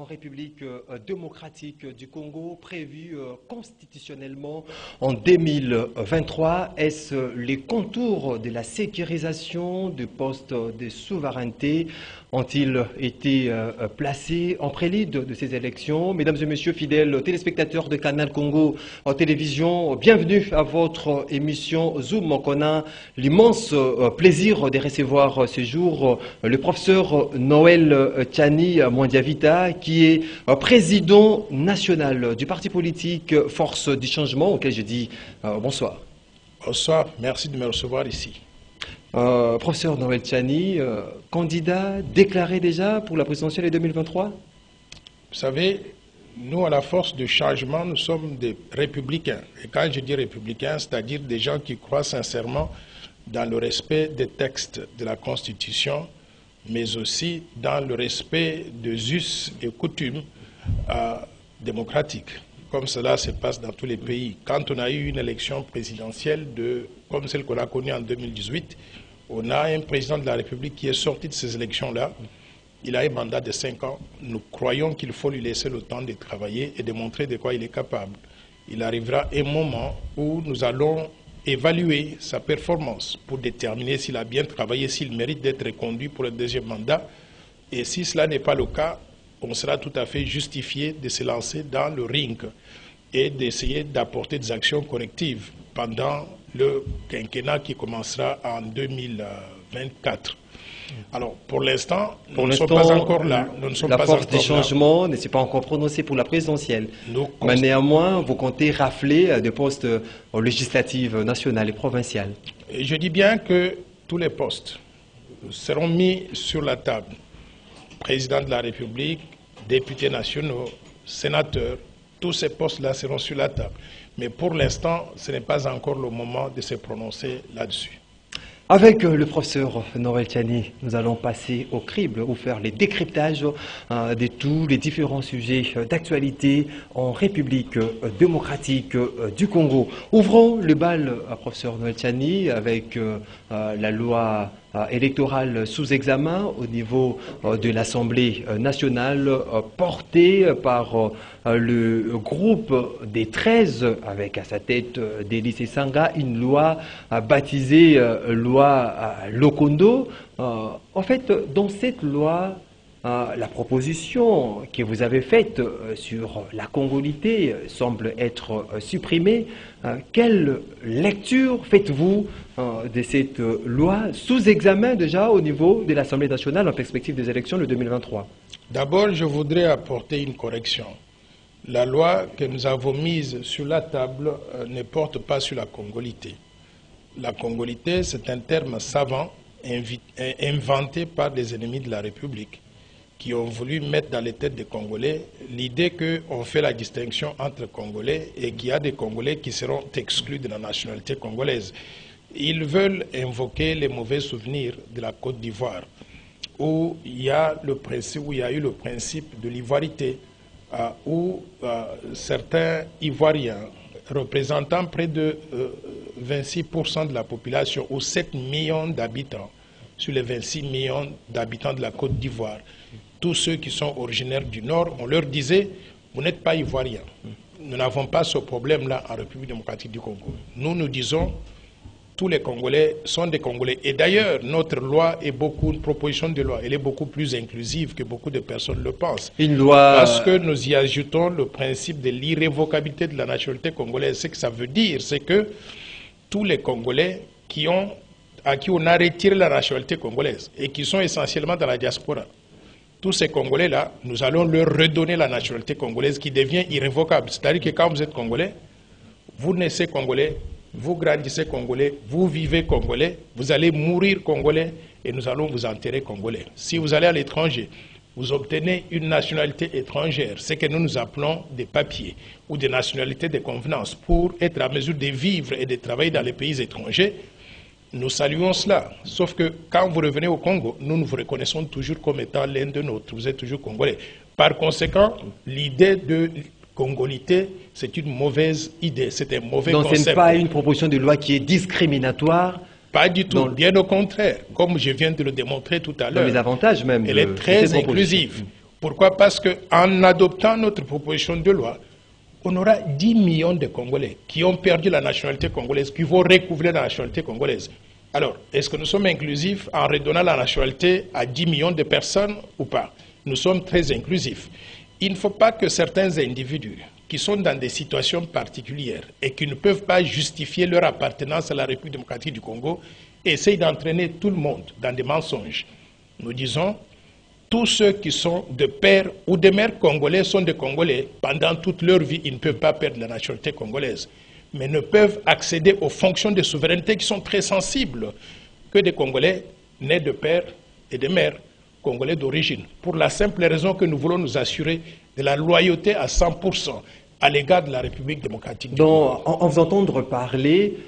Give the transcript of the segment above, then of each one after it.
République démocratique du Congo, prévu constitutionnellement en 2023. Est-ce les contours de la sécurisation du poste de souveraineté ont-ils été placés en prélude de ces élections? Mesdames et messieurs, fidèles téléspectateurs de Canal Congo en télévision, bienvenue à votre émission Zoom. On a l'immense plaisir de recevoir ce jour le professeur Noël Tchani Mwandiavita, qui est président national du parti politique Force du Changement, auquel je dis bonsoir. Bonsoir, merci de me recevoir ici. Professeur Noël Tchani, candidat déclaré déjà pour la présidentielle de 2023? Vous savez, nous à la Force du Changement, nous sommes des républicains. Et quand je dis républicains, c'est-à-dire des gens qui croient sincèrement dans le respect des textes de la Constitution, mais aussi dans le respect des us et coutumes démocratiques, comme cela se passe dans tous les pays. Quand on a eu une élection présidentielle comme celle qu'on a connue en 2018, on a un président de la République qui est sorti de ces élections-là. Il a un mandat de 5 ans. Nous croyons qu'il faut lui laisser le temps de travailler et de montrer de quoi il est capable. Il arrivera un moment où nous allons évaluer sa performance pour déterminer s'il a bien travaillé, s'il mérite d'être reconduit pour le deuxième mandat. Et si cela n'est pas le cas, on sera tout à fait justifié de se lancer dans le ring et d'essayer d'apporter des actions correctives pendant le quinquennat qui commencera en 2024. Alors, pour l'instant, nous ne sommes pas encore là. La Force du Changement ne s'est pas encore prononcée pour la présidentielle. Mais néanmoins, vous comptez rafler des postes législatifs nationaux et provinciaux. Et je dis bien que tous les postes seront mis sur la table. Président de la République, députés nationaux, sénateurs, tous ces postes-là seront sur la table. Mais pour l'instant, ce n'est pas encore le moment de se prononcer là-dessus. Avec le professeur Noël Tchani, nous allons passer au crible ou faire les décryptages de tous les différents sujets d'actualité en République démocratique du Congo. Ouvrons le bal à professeur Noël Tchani avec la loi électorale sous examen au niveau de l'Assemblée nationale, portée par le groupe des 13, avec à sa tête Délice Sanga, une loi baptisée loi Lokondo. En fait, dans cette loi, la proposition que vous avez faite sur la congolité semble être supprimée. Quelle lecture faites-vous de cette loi sous examen déjà au niveau de l'Assemblée nationale en perspective des élections de 2023? D'abord, je voudrais apporter une correction. La loi que nous avons mise sur la table ne porte pas sur la congolité. La congolité, c'est un terme savant inventé par les ennemis de la République, qui ont voulu mettre dans les têtes des Congolais l'idée qu'on fait la distinction entre Congolais et qu'il y a des Congolais qui seront exclus de la nationalité congolaise. Ils veulent invoquer les mauvais souvenirs de la Côte d'Ivoire, où il y a eu le principe de l'ivoirité, où certains Ivoiriens, représentant près de 26% de la population, ou 7 millions d'habitants sur les 26 millions d'habitants de la Côte d'Ivoire, tous ceux qui sont originaires du Nord, on leur disait, vous n'êtes pas Ivoiriens. Nous n'avons pas ce problème-là en République démocratique du Congo. Nous disons, tous les Congolais sont des Congolais. Et d'ailleurs, notre loi est une proposition de loi, elle est beaucoup plus inclusive que beaucoup de personnes le pensent. Une loi... Parce que nous y ajoutons le principe de l'irrévocabilité de la nationalité congolaise. Ce que ça veut dire, c'est que tous les Congolais à qui on a retiré la nationalité congolaise et qui sont essentiellement dans la diaspora, tous ces Congolais-là, nous allons leur redonner la nationalité congolaise qui devient irrévocable. C'est-à-dire que quand vous êtes Congolais, vous naissez Congolais, vous grandissez Congolais, vous vivez Congolais, vous allez mourir Congolais et nous allons vous enterrer Congolais. Si vous allez à l'étranger, vous obtenez une nationalité étrangère, ce que nous appelons des papiers ou des nationalités de convenance pour être à mesure de vivre et de travailler dans les pays étrangers. Nous saluons cela, sauf que quand vous revenez au Congo, nous vous reconnaissons toujours comme étant l'un de nôtres, vous êtes toujours Congolais. Par conséquent, l'idée de congolité, c'est une mauvaise idée, c'est un mauvais concept. Donc ce n'est pas une proposition de loi qui est discriminatoire? Pas du tout, bien au contraire. Comme je viens de le démontrer tout à l'heure, les avantages même elle est très inclusive. Pourquoi? Parce qu'en adoptant notre proposition de loi, on aura 10 millions de Congolais qui ont perdu la nationalité congolaise, qui vont recouvrir la nationalité congolaise. Alors, est-ce que nous sommes inclusifs en redonnant la nationalité à 10 millions de personnes ou pas? Nous sommes très inclusifs. Il ne faut pas que certains individus qui sont dans des situations particulières et qui ne peuvent pas justifier leur appartenance à la République démocratique du Congo essayent d'entraîner tout le monde dans des mensonges. Nous disons, tous ceux qui sont de père ou de mère congolais sont des Congolais. Pendant toute leur vie, ils ne peuvent pas perdre la nationalité congolaise, mais ne peuvent accéder aux fonctions de souveraineté qui sont très sensibles que des Congolais nés de père et de mère congolais d'origine, pour la simple raison que nous voulons nous assurer de la loyauté à 100% à l'égard de la République démocratique du Congo. En vous entendre parler,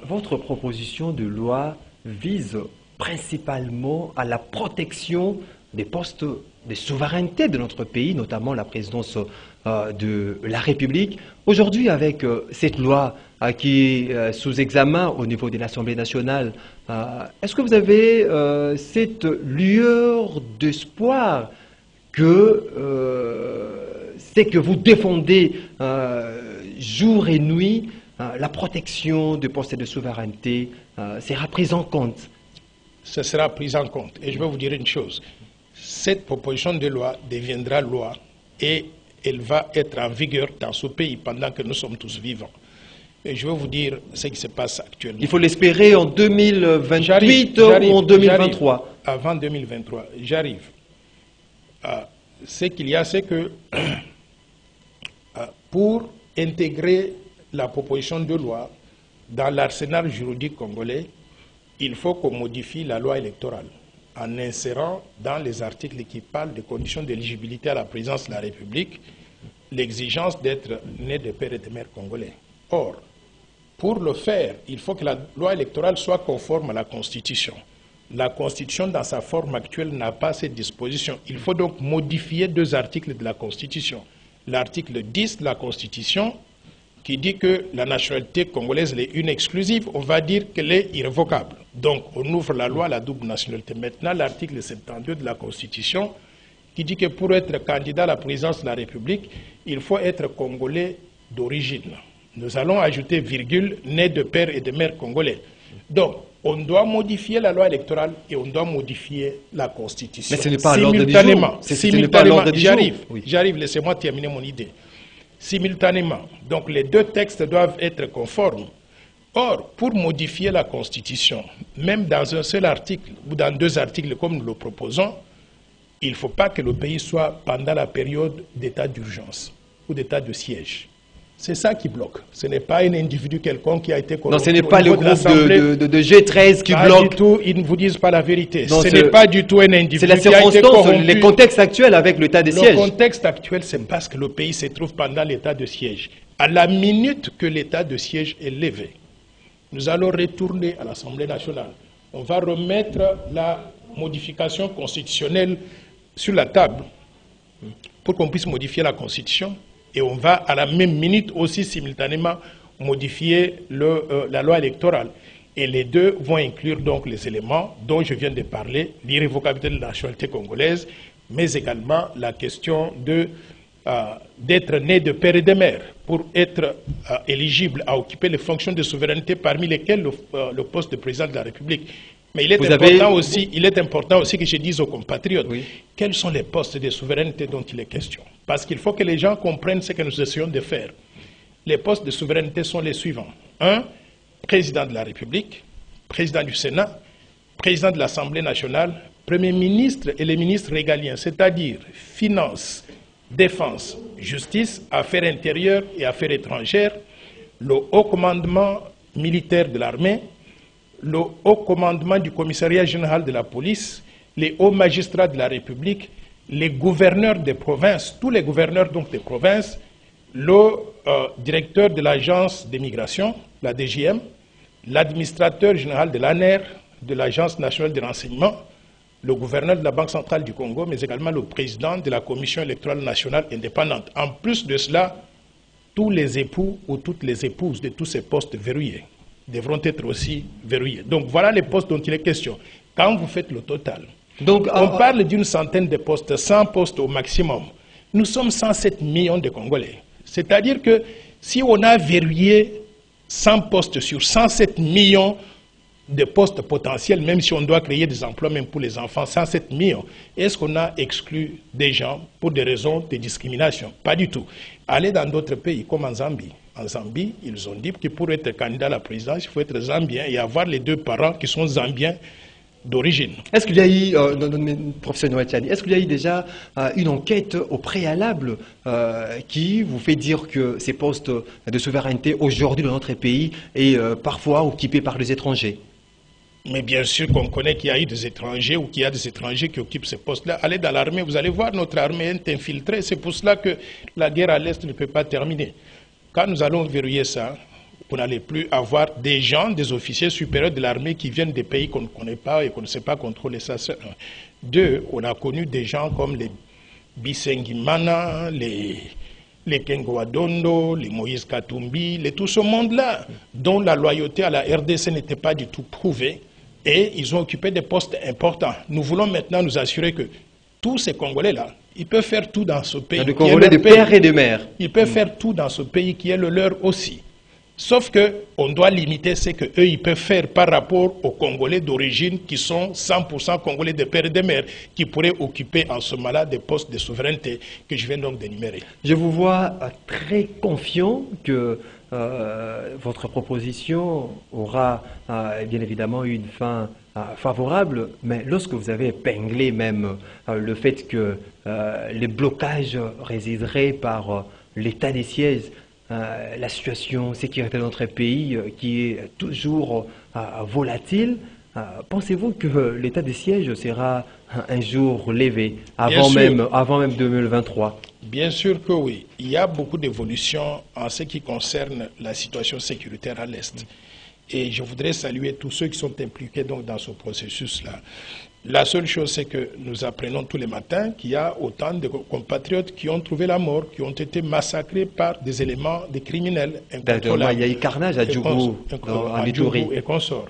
votre proposition de loi vise principalement à la protection des postes de souveraineté de notre pays, notamment la présidence de la République. Aujourd'hui, avec cette loi qui est sous examen au niveau de l'Assemblée nationale, est-ce que vous avez cette lueur d'espoir que c'est que vous défendez jour et nuit la protection des postes de souveraineté sera prise en compte? Ce sera pris en compte. Et je vais vous dire une chose. Cette proposition de loi deviendra loi et elle va être en vigueur dans ce pays pendant que nous sommes tous vivants. Et je vais vous dire ce qui se passe actuellement. Il faut l'espérer en 2028 ou en 2023. Avant 2023, j'arrive. Ce qu'il y a, c'est que pour intégrer la proposition de loi dans l'arsenal juridique congolais, il faut qu'on modifie la loi électorale en insérant dans les articles qui parlent des conditions d'éligibilité à la présidence de la République l'exigence d'être né de père et de mère congolais. Or, pour le faire, il faut que la loi électorale soit conforme à la Constitution. La Constitution, dans sa forme actuelle, n'a pas cette disposition. Il faut donc modifier 2 articles de la Constitution. L'article 10 de la Constitution, qui dit que la nationalité congolaise est une exclusive, on va dire qu'elle est irrévocable. Donc, on ouvre la loi à la double nationalité. Maintenant, l'article 72 de la Constitution, qui dit que pour être candidat à la présidence de la République, il faut être congolais d'origine. Nous allons ajouter virgule, né de père et de mère congolais. Donc, on doit modifier la loi électorale et on doit modifier la Constitution. Mais ce n'est pas à l'ordre du jour. Simultanément, j'arrive, laissez-moi terminer mon idée. Simultanément, donc les 2 textes doivent être conformes. Or, pour modifier la Constitution, même dans un seul article ou dans 2 articles comme nous le proposons, il ne faut pas que le pays soit pendant la période d'état d'urgence ou d'état de siège. C'est ça qui bloque. Ce n'est pas un individu quelconque qui a été corrompu. Non, ce n'est pas le groupe de G13 qui bloque. Pas du tout, ils ne vous disent pas la vérité. Ce n'est pas du tout un individu qui a été corrompu. C'est la circonstance, les contextes actuels avec l'état de siège. Le contexte actuel, c'est parce que le pays se trouve pendant l'état de siège. À la minute que l'état de siège est levé, nous allons retourner à l'Assemblée nationale. On va remettre la modification constitutionnelle sur la table pour qu'on puisse modifier la Constitution. Et on va à la même minute aussi simultanément modifier la loi électorale. Et les 2 vont inclure donc les éléments dont je viens de parler, l'irrévocabilité de la nationalité congolaise, mais également la question d'être né de père et de mère pour être éligible à occuper les fonctions de souveraineté parmi lesquelles le poste de président de la République. Mais il est important aussi que je dise aux compatriotes quels sont les postes de souveraineté dont il est question. Parce qu'il faut que les gens comprennent ce que nous essayons de faire. Les postes de souveraineté sont les suivants. 1, président de la République, président du Sénat, président de l'Assemblée nationale, Premier ministre et les ministres régaliens, c'est-à-dire finances, défense, justice, affaires intérieures et affaires étrangères, le haut commandement militaire de l'armée, le haut commandement du commissariat général de la police, les hauts magistrats de la République, les gouverneurs des provinces, tous les gouverneurs donc des provinces, le directeur de l'agence des migrations, la DGM, l'administrateur général de l'ANER, de l'Agence nationale de renseignement, le gouverneur de la Banque centrale du Congo, mais également le président de la Commission électorale nationale indépendante. En plus de cela, tous les époux ou toutes les épouses de tous ces postes verrouillés devront être aussi verrouillés. Donc voilà les postes dont il est question. Quand vous faites le total, Donc, on parle d'une centaine de postes, 100 postes au maximum. Nous sommes 107 millions de Congolais. C'est-à-dire que si on a verrouillé 100 postes sur 107 millions de postes potentiels, même si on doit créer des emplois même pour les enfants, 107 millions, est-ce qu'on a exclu des gens pour des raisons de discrimination? Pas du tout. Allez dans d'autres pays comme en Zambie. En Zambie, ils ont dit que pour être candidat à la présidence, il faut être zambien et avoir les deux parents qui sont zambiens d'origine. Est-ce qu'il y a eu, professeur Noël Tchani, est-ce qu'il y a eu déjà une enquête au préalable qui vous fait dire que ces postes de souveraineté aujourd'hui dans notre pays est parfois occupés par les étrangers? Mais bien sûr qu'on connaît qu'il y a eu des étrangers ou qu'il y a des étrangers qui occupent ces postes-là. Allez dans l'armée, vous allez voir, notre armée est infiltrée. C'est pour cela que la guerre à l'Est ne peut pas terminer. Quand nous allons verrouiller ça, vous n'allez plus avoir des gens, des officiers supérieurs de l'armée qui viennent des pays qu'on ne connaît pas et qu'on ne sait pas contrôler ça. Deux, on a connu des gens comme les Bisengimana, les Kengo Adondo, les Moïse Katumbi, tout ce monde-là, dont la loyauté à la RDC n'était pas du tout prouvée, et ils ont occupé des postes importants. Nous voulons maintenant nous assurer que tous ces Congolais-là, ils peuvent faire tout dans ce pays. Les Congolais de père et de mère. Ils peuvent faire tout dans ce pays qui est le leur aussi. Sauf qu'on doit limiter ce qu'eux, ils peuvent faire par rapport aux Congolais d'origine qui sont 100% Congolais de père et de mère, qui pourraient occuper en ce moment-là des postes de souveraineté que je viens donc d'énumérer. Je vous vois très confiant que votre proposition aura bien évidemment une fin favorable, mais lorsque vous avez épinglé même le fait que les blocages résideraient par l'état des sièges, la situation sécuritaire de notre pays qui est toujours volatile, pensez-vous que l'état des sièges sera un jour levé avant même 2023? Bien sûr que oui. Il y a beaucoup d'évolutions en ce qui concerne la situation sécuritaire à l'Est. Et je voudrais saluer tous ceux qui sont impliqués donc dans ce processus-là. La seule chose, c'est que nous apprenons tous les matins qu'il y a autant de compatriotes qui ont trouvé la mort, qui ont été massacrés par des éléments, des criminels incontrôlables. Il y a eu carnage à Djougou, à Ituri et consorts.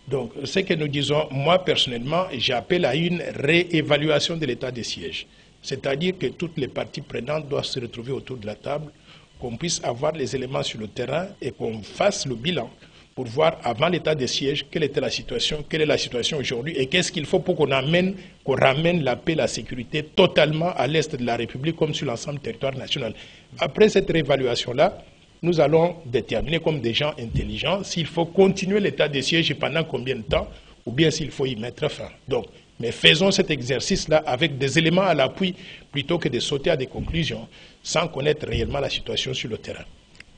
Donc, ce que nous disons, moi personnellement, j'appelle à une réévaluation de l'état des sièges. C'est-à-dire que toutes les parties prenantes doivent se retrouver autour de la table, qu'on puisse avoir les éléments sur le terrain et qu'on fasse le bilan pour voir avant l'état des sièges quelle était la situation, quelle est la situation aujourd'hui et qu'est-ce qu'il faut pour qu'on ramène la paix, la sécurité totalement à l'est de la République comme sur l'ensemble du territoire national. Après cette réévaluation-là, nous allons déterminer comme des gens intelligents s'il faut continuer l'état des sièges et pendant combien de temps ou bien s'il faut y mettre fin. Donc, mais faisons cet exercice-là avec des éléments à l'appui plutôt que de sauter à des conclusions sans connaître réellement la situation sur le terrain.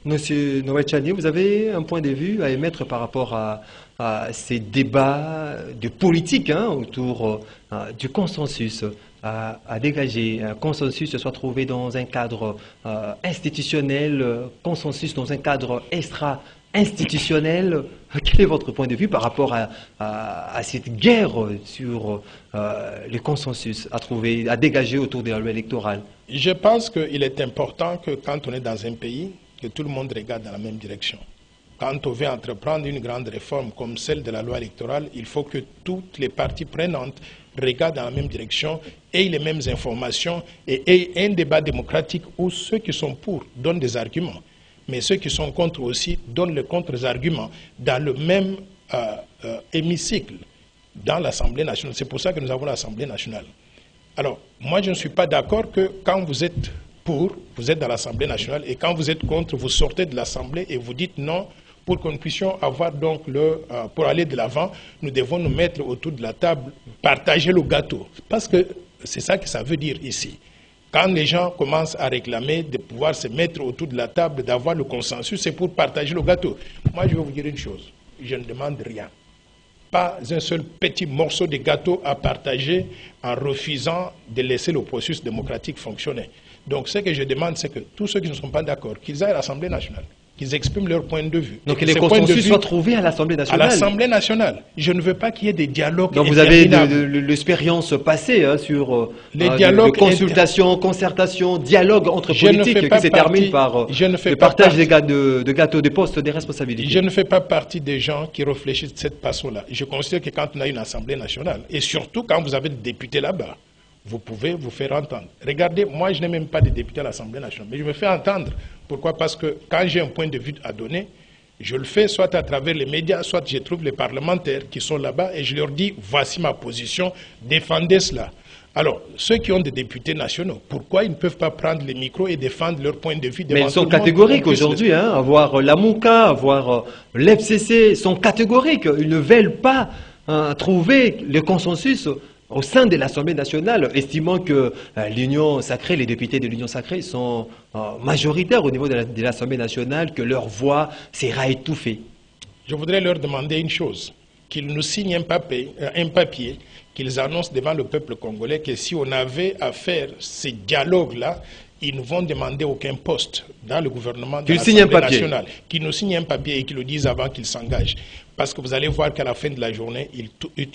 Monsieur Noël Tchani, vous avez un point de vue à émettre par rapport à ces débats de politique autour du consensus à dégager. Un consensus soit trouvé dans un cadre institutionnel, consensus dans un cadre extra-institutionnel. Quel est votre point de vue par rapport à cette guerre sur le consensus à trouver, à dégager autour de la loi électorale? Je pense qu'il est important que quand on est dans un pays, que tout le monde regarde dans la même direction. Quand on veut entreprendre une grande réforme comme celle de la loi électorale, il faut que toutes les parties prenantes regardent dans la même direction, aient les mêmes informations et aient un débat démocratique où ceux qui sont pour donnent des arguments, mais ceux qui sont contre aussi donnent les contre-arguments dans le même hémicycle, dans l'Assemblée nationale. C'est pour ça que nous avons l'Assemblée nationale. Alors, moi je ne suis pas d'accord que quand vous êtes pour, vous êtes dans l'Assemblée nationale, et quand vous êtes contre, vous sortez de l'Assemblée et vous dites non, pour que nous puissions avoir donc pour aller de l'avant, nous devons nous mettre autour de la table, partager le gâteau. Parce que c'est ça que ça veut dire ici. Quand les gens commencent à réclamer de pouvoir se mettre autour de la table, d'avoir le consensus, c'est pour partager le gâteau. Moi, je vais vous dire une chose, je ne demande rien. Pas un seul petit morceau de gâteau à partager en refusant de laisser le processus démocratique fonctionner. Donc ce que je demande, c'est que tous ceux qui ne sont pas d'accord, qu'ils aillent à l'Assemblée nationale. qu'ils expriment leur point de vue. Donc que les consensus soient trouvés à l'Assemblée nationale. À l'Assemblée nationale. Je ne veux pas qu'il y ait des dialogues. Donc vous avez l'expérience passée sur les dialogues de consultation, concertation, dialogue entre politiques qui se termine par le partage de gâteaux, de postes, des responsabilités. Je ne fais pas partie des gens qui réfléchissent de cette façon-là. Je considère que quand on a une Assemblée nationale, et surtout quand vous avez des députés là-bas, vous pouvez vous faire entendre. Regardez, moi je n'ai même pas de députés à l'Assemblée nationale, mais je me fais entendre. Pourquoi? Parce que quand j'ai un point de vue à donner, je le fais soit à travers les médias, soit je trouve les parlementaires qui sont là-bas et je leur dis, voici ma position, défendez cela. Alors, ceux qui ont des députés nationaux, pourquoi ils ne peuvent pas prendre les micros et défendre leur point de vue devant tout le monde? Mais ils sont catégoriques aujourd'hui, avoir la MOUCA, avoir l'FCC, sont catégoriques. Ils ne veulent pas trouver le consensus au sein de l'Assemblée nationale, estimant que l'Union sacrée, les députés de l'Union sacrée sont majoritaires au niveau de l'Assemblée nationale, que leur voix sera étouffée. Je voudrais leur demander une chose, qu'ils nous signent un papier, qu'ils annoncent devant le peuple congolais que si on avait à faire ces dialogues-là, ils ne vont demander aucun poste dans le gouvernement de l'Assemblée nationale. Qu'ils nous signent un papier et qu'ils le disent avant qu'ils s'engagent. Parce que vous allez voir qu'à la fin de la journée,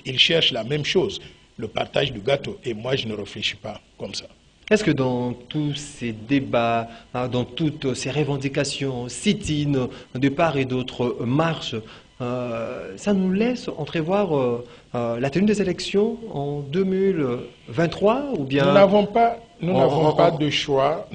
ils cherchent la même chose, le partage du gâteau. Et moi, je ne réfléchis pas comme ça. Est-ce que dans tous ces débats, dans toutes ces revendications, sit-in de part et d'autre marches, ça nous laisse entrevoir la tenue des élections en 2023 ou bien... Nous n'avons pas de choix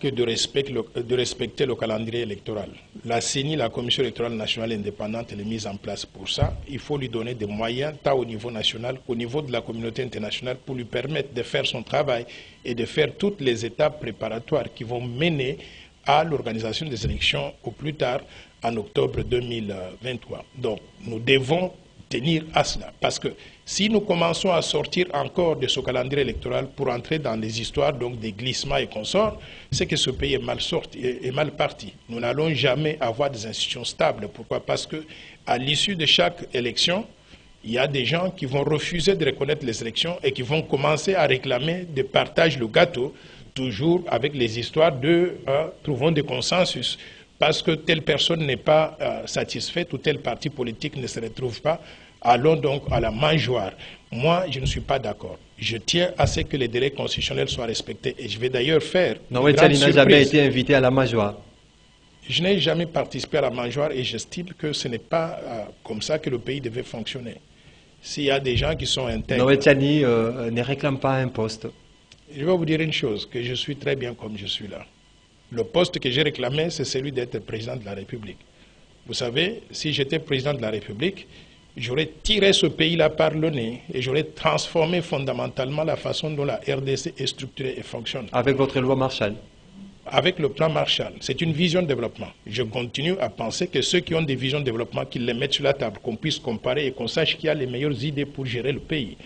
que de respecter le calendrier électoral. La CENI, la Commission électorale nationale indépendante, elle est mise en place pour ça. Il faut lui donner des moyens, tant au niveau national qu'au niveau de la communauté internationale, pour lui permettre de faire son travail et de faire toutes les étapes préparatoires qui vont mener à l'organisation des élections au plus tard en octobre 2023. Donc, nous devons tenir à cela. Parce que si nous commençons à sortir encore de ce calendrier électoral pour entrer dans les histoires donc des glissements et consorts, c'est que ce pays est mal sorti, est mal parti. Nous n'allons jamais avoir des institutions stables. Pourquoi? Parce que à l'issue de chaque élection, il y a des gens qui vont refuser de reconnaître les élections et qui vont commencer à réclamer de partage le gâteau, toujours avec les histoires de trouvons des consensus. Parce que telle personne n'est pas satisfaite ou tel parti politique ne se retrouve pas, allons donc à la mangeoire. Moi, je ne suis pas d'accord. Je tiens à ce que les délais constitutionnels soient respectés. Et je vais d'ailleurs faire Noël Tchani n'a jamais été invité à la mangeoire. Je n'ai jamais participé à la mangeoire et j'estime que ce n'est pas comme ça que le pays devait fonctionner. S'il y a des gens qui sont intègres... Noël Tchani ne réclame pas un poste. Je vais vous dire une chose, que je suis très bien comme je suis là. Le poste que j'ai réclamé, c'est celui d'être président de la République. Vous savez, si j'étais président de la République, j'aurais tiré ce pays-là par le nez et j'aurais transformé fondamentalement la façon dont la RDC est structurée et fonctionne. Avec votre loi Marshall? Avec le plan Marshall. C'est une vision de développement. Je continue à penser que ceux qui ont des visions de développement, qu'ils les mettent sur la table, qu'on puisse comparer et qu'on sache qui a les meilleures idées pour gérer le pays.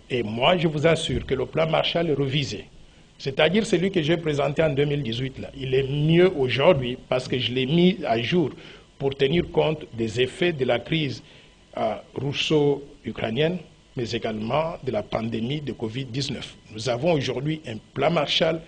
Et moi, je vous assure que le plan Marshall est revisé. C'est-à-dire celui que j'ai présenté en 2018, là. Il est mieux aujourd'hui parce que je l'ai mis à jour pour tenir compte des effets de la crise russo-ukrainienne, mais également de la pandémie de Covid-19. Nous avons aujourd'hui un plan Marshall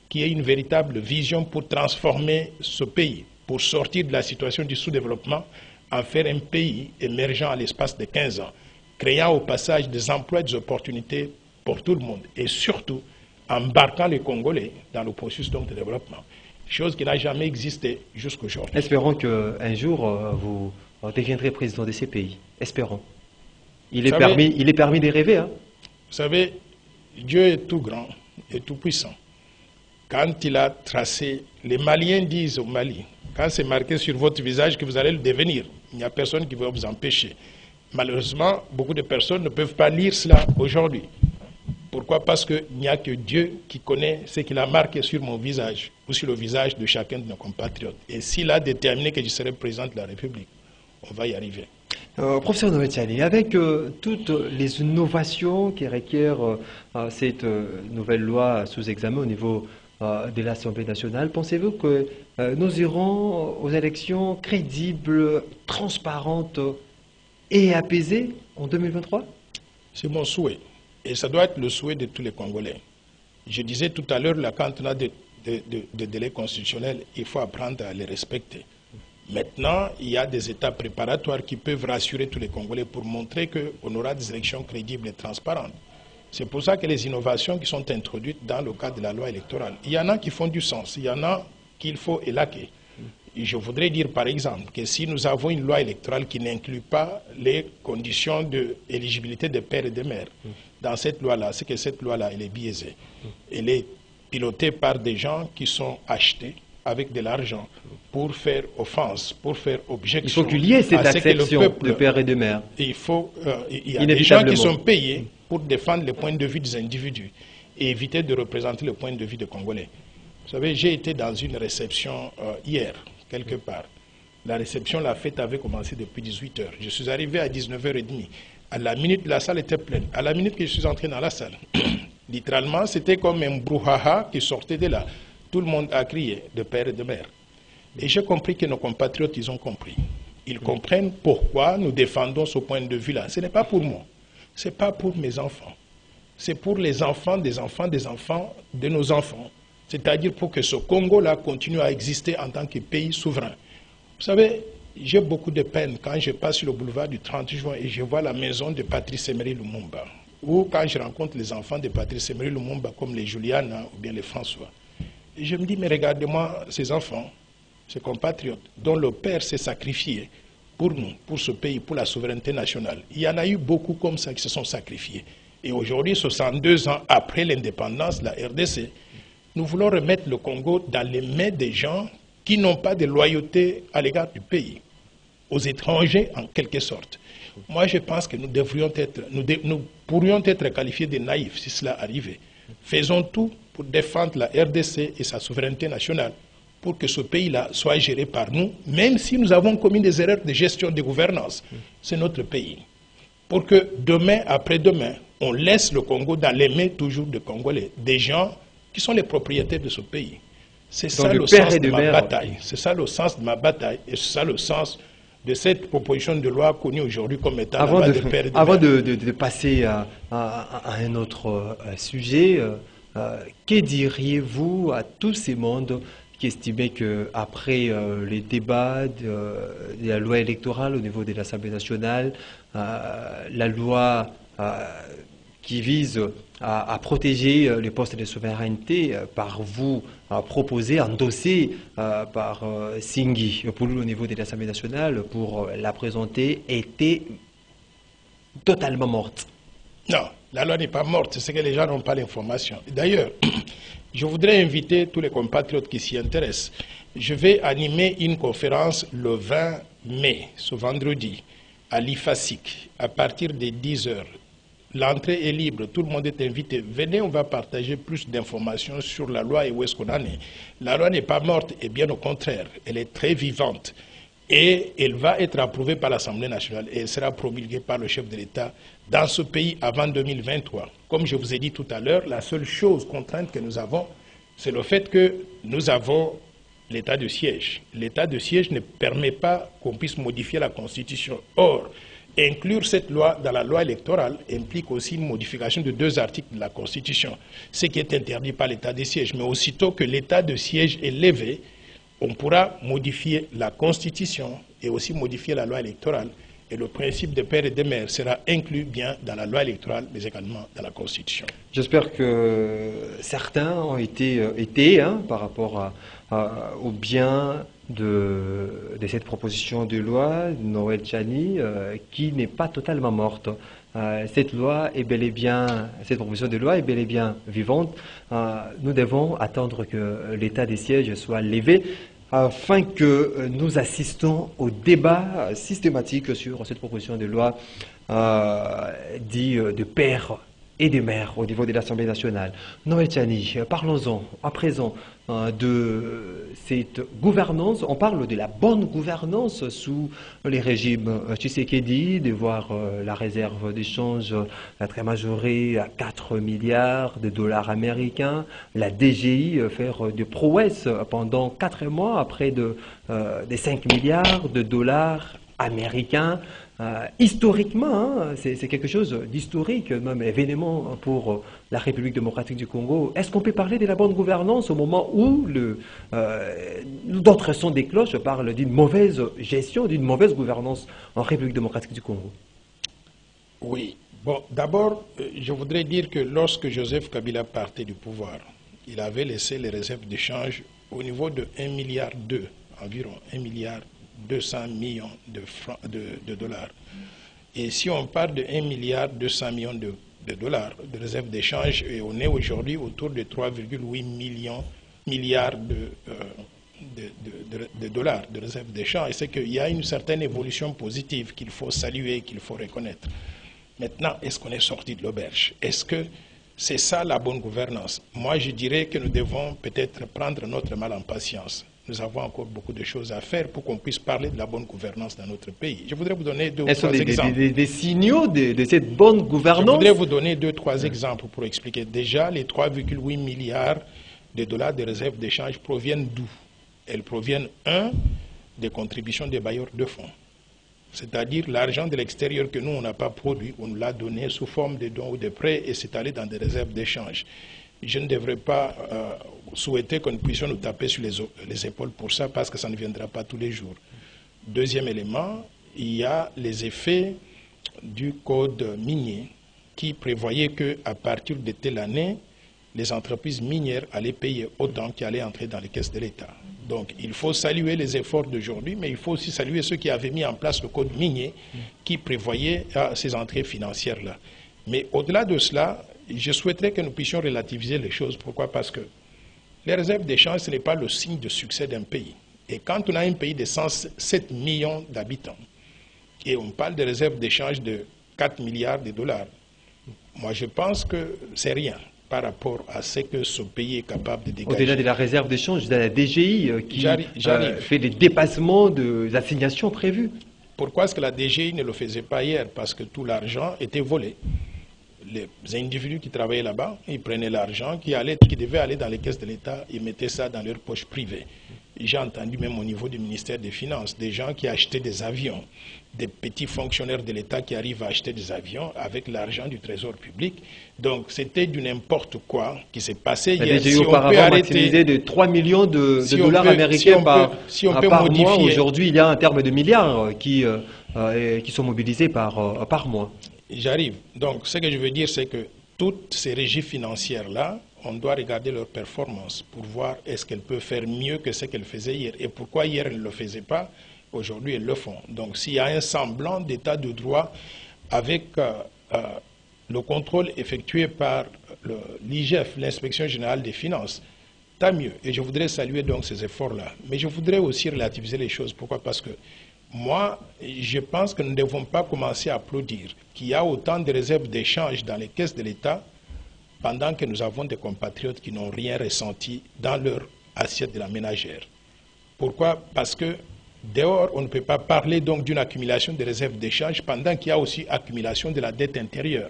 qui est une véritable vision pour transformer ce pays, pour sortir de la situation du sous-développement, en faire un pays émergent à l'espace de 15 ans, créant au passage des emplois et des opportunités pour tout le monde et surtout embarquant les Congolais dans le processus de développement, chose qui n'a jamais existé jusqu'aujourd'hui. Espérons qu'un jour, vous deviendrez président de ces pays. Espérons. Il est permis de rêver. Hein? Vous savez, Dieu est tout grand et tout puissant. Quand il a tracé, les Maliens disent au Mali, quand c'est marqué sur votre visage que vous allez le devenir, il n'y a personne qui va vous empêcher. Malheureusement, beaucoup de personnes ne peuvent pas lire cela aujourd'hui. Pourquoi? Parce qu'il n'y a que Dieu qui connaît ce qu'il a marqué sur mon visage ou sur le visage de chacun de nos compatriotes. Et s'il a déterminé que je serai président de la République, on va y arriver. Professeur Noël Tchani, avec toutes les innovations qui requièrent cette nouvelle loi sous examen au niveau de l'Assemblée nationale, pensez-vous que nous irons aux élections crédibles, transparentes et apaisées en 2023? C'est mon souhait. Et ça doit être le souhait de tous les Congolais. Je disais tout à l'heure, là, quand on a de délai constitutionnel, il faut apprendre à les respecter. Maintenant, il y a des étapes préparatoires qui peuvent rassurer tous les Congolais pour montrer qu'on aura des élections crédibles et transparentes. C'est pour ça que les innovations qui sont introduites dans le cadre de la loi électorale, il y en a qui font du sens, il y en a qu'il faut élaquer. Et je voudrais dire par exemple que si nous avons une loi électorale qui n'inclut pas les conditions d'éligibilité des pères et des mères, dans cette loi-là, c'est que cette loi-là, elle est biaisée. Elle est pilotée par des gens qui sont achetés avec de l'argent pour faire offense, pour faire objection. Il faut qu'il y ait cette acception de père et de mère. Il y a des gens qui sont payés pour défendre le point de vue des individus et éviter de représenter le point de vue des Congolais. Vous savez, j'ai été dans une réception hier, quelque part. La réception, la fête avait commencé depuis 18 h. Je suis arrivé à 19h30. À la minute, la salle était pleine. À la minute que je suis entré dans la salle, littéralement, c'était comme un brouhaha qui sortait de là. Tout le monde a crié de père et de mère. Et j'ai compris que nos compatriotes, ils ont compris. Ils comprennent pourquoi nous défendons ce point de vue-là. Ce n'est pas pour moi. Ce n'est pas pour mes enfants. C'est pour les enfants des enfants des enfants de nos enfants. C'est-à-dire pour que ce Congo-là continue à exister en tant que pays souverain. Vous savez, j'ai beaucoup de peine quand je passe sur le boulevard du 30 juin et je vois la maison de Patrice Emery Lumumba. Ou quand je rencontre les enfants de Patrice Emery Lumumba comme les Juliana ou bien les François. Et je me dis, mais regardez-moi ces enfants, ces compatriotes, dont le père s'est sacrifié pour nous, pour ce pays, pour la souveraineté nationale. Il y en a eu beaucoup comme ça qui se sont sacrifiés. Et aujourd'hui, 62 ans après l'indépendance, la RDC, nous voulons remettre le Congo dans les mains des gens qui n'ont pas de loyauté à l'égard du pays, aux étrangers en quelque sorte. Moi, je pense que nous pourrions être qualifiés de naïfs si cela arrivait. Faisons tout pour défendre la RDC et sa souveraineté nationale, pour que ce pays-là soit géré par nous, même si nous avons commis des erreurs de gestion de gouvernance. C'est notre pays. Pour que demain, après-demain, on laisse le Congo dans les mains toujours des Congolais, des gens qui sont les propriétaires de ce pays. C'est ça le sens de ma bataille. C'est ça le sens de ma bataille et c'est ça le sens de cette proposition de loi connue aujourd'hui comme étant la loi de père et de mère. Avant de passer à un autre sujet, que diriez-vous à tous ces mondes qui estimaient qu'après les débats de la loi électorale au niveau de l'Assemblée nationale, la loi qui vise à protéger les postes de souveraineté par vous proposé, endossé par Singhi Poulou au niveau de l'Assemblée nationale pour la présenter, était totalement morte? Non, la loi n'est pas morte, c'est que les gens n'ont pas l'information. D'ailleurs, je voudrais inviter tous les compatriotes qui s'y intéressent. Je vais animer une conférence le 20 mai, ce vendredi, à l'IFASIC, à partir de 10 h. L'entrée est libre, tout le monde est invité. Venez, on va partager plus d'informations sur la loi et où est-ce qu'on en est. La loi n'est pas morte, et bien au contraire, elle est très vivante. Et elle va être approuvée par l'Assemblée nationale et elle sera promulguée par le chef de l'État dans ce pays avant 2023. Comme je vous ai dit tout à l'heure, la seule chose contrainte que nous avons, c'est le fait que nous avons l'état de siège. L'état de siège ne permet pas qu'on puisse modifier la Constitution. Or, inclure cette loi dans la loi électorale implique aussi une modification de 2 articles de la Constitution, ce qui est interdit par l'état de siège. Mais aussitôt que l'état de siège est levé, on pourra modifier la Constitution et aussi modifier la loi électorale. Et le principe de père et de mère sera inclus bien dans la loi électorale, mais également dans la Constitution. J'espère que certains ont été par rapport au bien de cette proposition de loi, Noël Tchani, qui n'est pas totalement morte. Cette loi est bel et bien, cette proposition de loi est bel et bien vivante. Nous devons attendre que l'état des sièges soit levé afin que nous assistons au débat systématique sur cette proposition de loi dit de père et de mère au niveau de l'Assemblée nationale. Noël Tchani, parlons-en à présent de cette gouvernance. On parle de la bonne gouvernance sous les régimes Tshisekedi, de voir la réserve d'échange très majorée à 4 milliards de dollars américains, la DGI faire des prouesses pendant 4 mois après des 5 milliards de dollars américains. historiquement, hein, c'est quelque chose d'historique, même événement pour la République démocratique du Congo. Est-ce qu'on peut parler de la bonne gouvernance au moment où d'autres sons des cloches parlent d'une mauvaise gestion, d'une mauvaise gouvernance en République démocratique du Congo? Oui. Bon, d'abord, je voudrais dire que lorsque Joseph Kabila partait du pouvoir, il avait laissé les réserves d'échange au niveau de 1,2 milliard, environ 1,2 milliard de dollars. Et si on parle de 1,2 milliard de dollars de réserves d'échange, et on est aujourd'hui autour de 3,8 milliards de dollars de réserves d'échange, et c'est qu'il y a une certaine évolution positive qu'il faut saluer, qu'il faut reconnaître. Maintenant, est-ce qu'on est sorti de l'auberge? Est-ce que c'est ça la bonne gouvernance? Moi, je dirais que nous devons peut-être prendre notre mal en patience. Nous avons encore beaucoup de choses à faire pour qu'on puisse parler de la bonne gouvernance dans notre pays. Je voudrais vous donner deux ou trois exemples. Des signaux de cette bonne gouvernance? Je voudrais vous donner deux ou trois exemples pour expliquer. Déjà, les 3,8 milliards de dollars de réserves d'échange proviennent d'où? Elles proviennent, des contributions des bailleurs de fonds. C'est-à-dire l'argent de l'extérieur que nous, on n'a pas produit, on nous l'a donné sous forme de dons ou de prêts et c'est allé dans des réserves d'échange. Je ne devrais pas souhaiter que nous puissions nous taper sur les épaules pour ça parce que ça ne viendra pas tous les jours. Deuxième élément, il y a les effets du code minier qui prévoyait qu'à partir de telle année, les entreprises minières allaient payer autant qui allaient entrer dans les caisses de l'État. Donc il faut saluer les efforts d'aujourd'hui, mais il faut aussi saluer ceux qui avaient mis en place le code minier qui prévoyait ces entrées financières-là. Mais au-delà de cela, je souhaiterais que nous puissions relativiser les choses. Pourquoi? Parce que les réserves d'échange, ce n'est pas le signe de succès d'un pays. Et quand on a un pays de 107 millions d'habitants, et on parle de réserves d'échange de 4 milliards de dollars, moi je pense que c'est rien par rapport à ce que ce pays est capable de dégager. Au-delà de la réserve d'échange, de la DGI qui fait des dépassements des assignations prévues. Pourquoi est-ce que la DGI ne le faisait pas hier? Parce que tout l'argent était volé. Les individus qui travaillaient là-bas, ils prenaient l'argent qui devait aller dans les caisses de l'État, ils mettaient ça dans leur poche privée. J'ai entendu même au niveau du ministère des Finances, des gens qui achetaient des avions, des petits fonctionnaires de l'État qui arrivent à acheter des avions avec l'argent du Trésor public. Donc c'était du n'importe quoi qui s'est passé hier. Si auparavant maximisé de 3 millions de dollars américains par mois, aujourd'hui il y a un terme de milliards qui sont mobilisés par mois. J'arrive. Donc ce que je veux dire, c'est que toutes ces régies financières-là, on doit regarder leur performance pour voir est-ce qu'elles peuvent faire mieux que ce qu'elles faisaient hier. Et pourquoi hier elles ne le faisaient pas, aujourd'hui elles le font. Donc s'il y a un semblant d'état de droit avec le contrôle effectué par l'IGF, l'Inspection générale des finances, tant mieux. Et je voudrais saluer donc ces efforts-là. Mais je voudrais aussi relativiser les choses. Pourquoi? Parce que moi, je pense que nous ne devons pas commencer à applaudir qu'il y a autant de réserves d'échange dans les caisses de l'État pendant que nous avons des compatriotes qui n'ont rien ressenti dans leur assiette de la ménagère. Pourquoi? Parce que dehors, on ne peut pas parler donc d'une accumulation de réserves d'échange pendant qu'il y a aussi accumulation de la dette intérieure.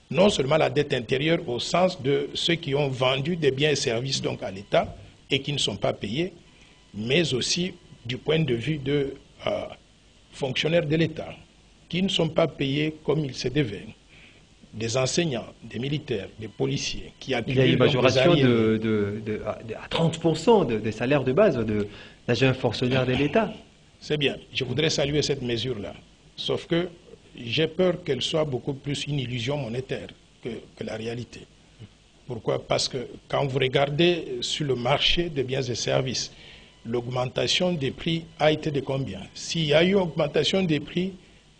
Non seulement la dette intérieure au sens de ceux qui ont vendu des biens et services donc à l'État et qui ne sont pas payés, mais aussi du point de vue de fonctionnaires de l'État qui ne sont pas payés comme il se devait. Des enseignants, des militaires, des policiers qui accumulent. Il y a une majoration à 30% des salaires de base de l'agent fonctionnaire de l'État. C'est bien, je voudrais saluer cette mesure-là. Sauf que j'ai peur qu'elle soit beaucoup plus une illusion monétaire que la réalité. Pourquoi? Parce que quand vous regardez sur le marché des biens et services, l'augmentation des prix a été de combien? S'il y a eu augmentation des prix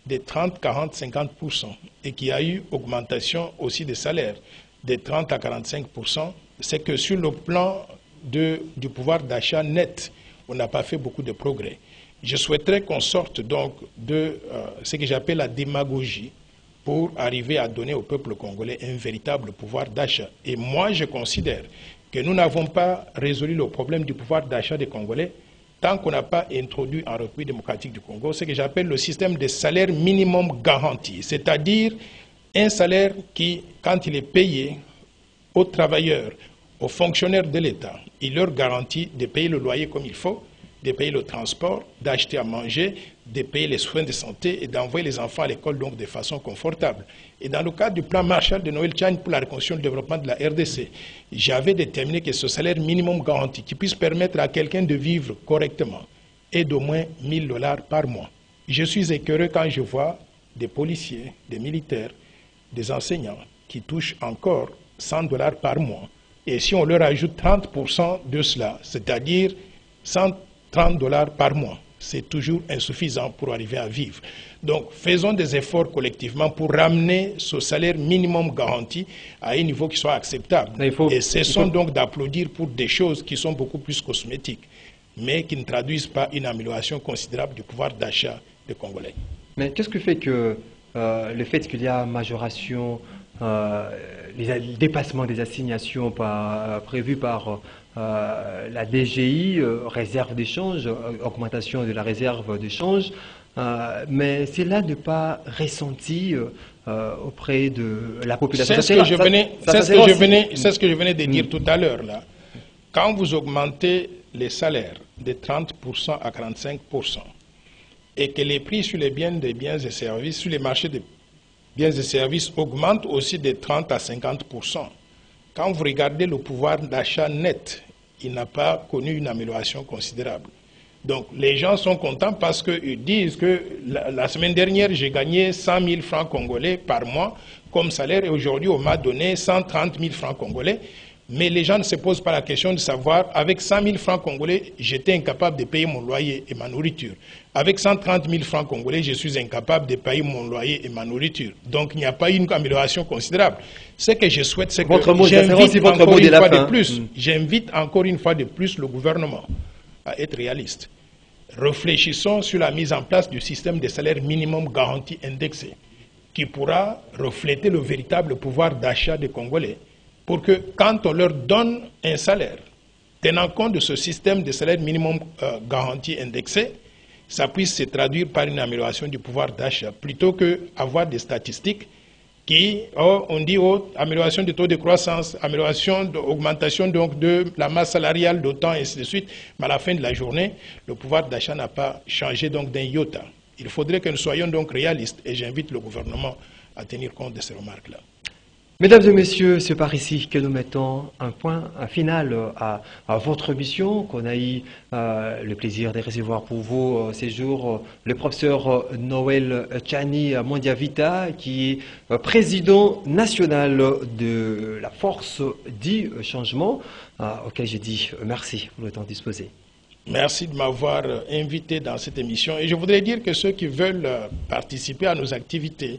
de 30, 40, 50% et qu'il y a eu augmentation aussi des salaires de 30 à 45%, c'est que sur le plan du pouvoir d'achat net, on n'a pas fait beaucoup de progrès. Je souhaiterais qu'on sorte donc de ce que j'appelle la démagogie pour arriver à donner au peuple congolais un véritable pouvoir d'achat. Et moi, je considère que nous n'avons pas résolu le problème du pouvoir d'achat des Congolais tant qu'on n'a pas introduit en République démocratique du Congo ce que j'appelle le système de salaire minimum garanti, c'est-à-dire un salaire qui, quand il est payé aux travailleurs, aux fonctionnaires de l'État, il leur garantit de payer le loyer comme il faut, de payer le transport, d'acheter à manger, de payer les soins de santé et d'envoyer les enfants à l'école donc de façon confortable. Et dans le cadre du plan Marshall de Noël Tchani pour la reconstruction et le développement de la RDC, j'avais déterminé que ce salaire minimum garanti qui puisse permettre à quelqu'un de vivre correctement est d'au moins $1000 par mois. Je suis écœuré quand je vois des policiers, des militaires, des enseignants qui touchent encore $100 par mois. Et si on leur ajoute 30% de cela, c'est-à-dire $130 par mois, c'est toujours insuffisant pour arriver à vivre. Donc, faisons des efforts collectivement pour ramener ce salaire minimum garanti à un niveau qui soit acceptable. Et cessons donc d'applaudir pour des choses qui sont beaucoup plus cosmétiques, mais qui ne traduisent pas une amélioration considérable du pouvoir d'achat des Congolais. Mais qu'est-ce que fait que le fait qu'il y a majoration, les dépassements des assignations prévues par la DGI, réserve d'échange, augmentation de la réserve d'échange, mais cela n'est pas ressenti auprès de la population. C'est ce que je venais de dire tout à l'heure. Là. Quand vous augmentez les salaires de 30% à 45% et que les prix sur les biens et services, sur les marchés des biens et services augmentent aussi de 30 à 50%, quand vous regardez le pouvoir d'achat net, il n'a pas connu une amélioration considérable. Donc les gens sont contents parce qu'ils disent que la semaine dernière, j'ai gagné 100 000 francs congolais par mois comme salaire et aujourd'hui, on m'a donné 130 000 francs congolais. Mais les gens ne se posent pas la question de savoir, avec 100 000 francs congolais, j'étais incapable de payer mon loyer et ma nourriture. Avec 130 000 francs congolais, je suis incapable de payer mon loyer et ma nourriture. Donc il n'y a pas eu une amélioration considérable. Ce que je souhaite, c'est que j'invite encore une fois de plus le gouvernement à être réaliste. Réfléchissons sur la mise en place du système de salaire minimum garanti indexé, qui pourra refléter le véritable pouvoir d'achat des Congolais, pour que quand on leur donne un salaire, tenant compte de ce système de salaire minimum garanti indexé, ça puisse se traduire par une amélioration du pouvoir d'achat, plutôt qu'avoir des statistiques qui, on dit, amélioration du taux de croissance, amélioration, augmentation donc de la masse salariale d'autant, et ainsi de suite, mais à la fin de la journée, le pouvoir d'achat n'a pas changé donc d'un iota. Il faudrait que nous soyons donc réalistes, et j'invite le gouvernement à tenir compte de ces remarques-là. Mesdames et messieurs, c'est par ici que nous mettons un point final à votre mission, qu'on a eu le plaisir de recevoir pour vous ces jours le professeur Noël Tchani Mondiavita, qui est président national de la force du changement, auquel j'ai dit merci pour le temps disposé. Merci de m'avoir invité dans cette émission. Et je voudrais dire que ceux qui veulent participer à nos activités,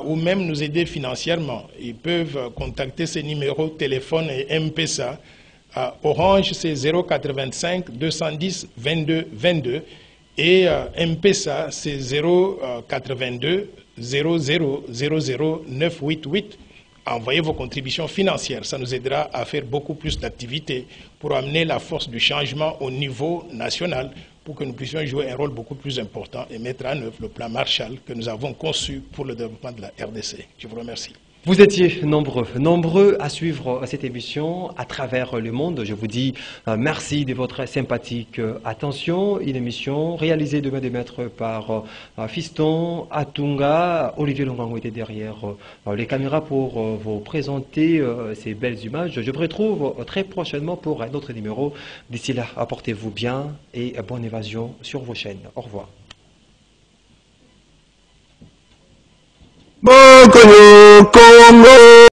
ou même nous aider financièrement, ils peuvent contacter ces numéros de téléphone et M-Pesa. Orange, c'est 085 210 22 22 et M-Pesa, c'est 082 00 00 988. Envoyez vos contributions financières, ça nous aidera à faire beaucoup plus d'activités pour amener la force du changement au niveau national, pour que nous puissions jouer un rôle beaucoup plus important et mettre en œuvre le plan Marshall que nous avons conçu pour le développement de la RDC. Je vous remercie. Vous étiez nombreux à suivre cette émission à travers le monde. Je vous dis merci de votre sympathique attention. Une émission réalisée de main de maître par Fiston Atunga. Olivier Longango était derrière les caméras pour vous présenter ces belles images. Je vous retrouve très prochainement pour un autre numéro. D'ici là, portez-vous bien et bonne évasion sur vos chaînes. Au revoir. Congo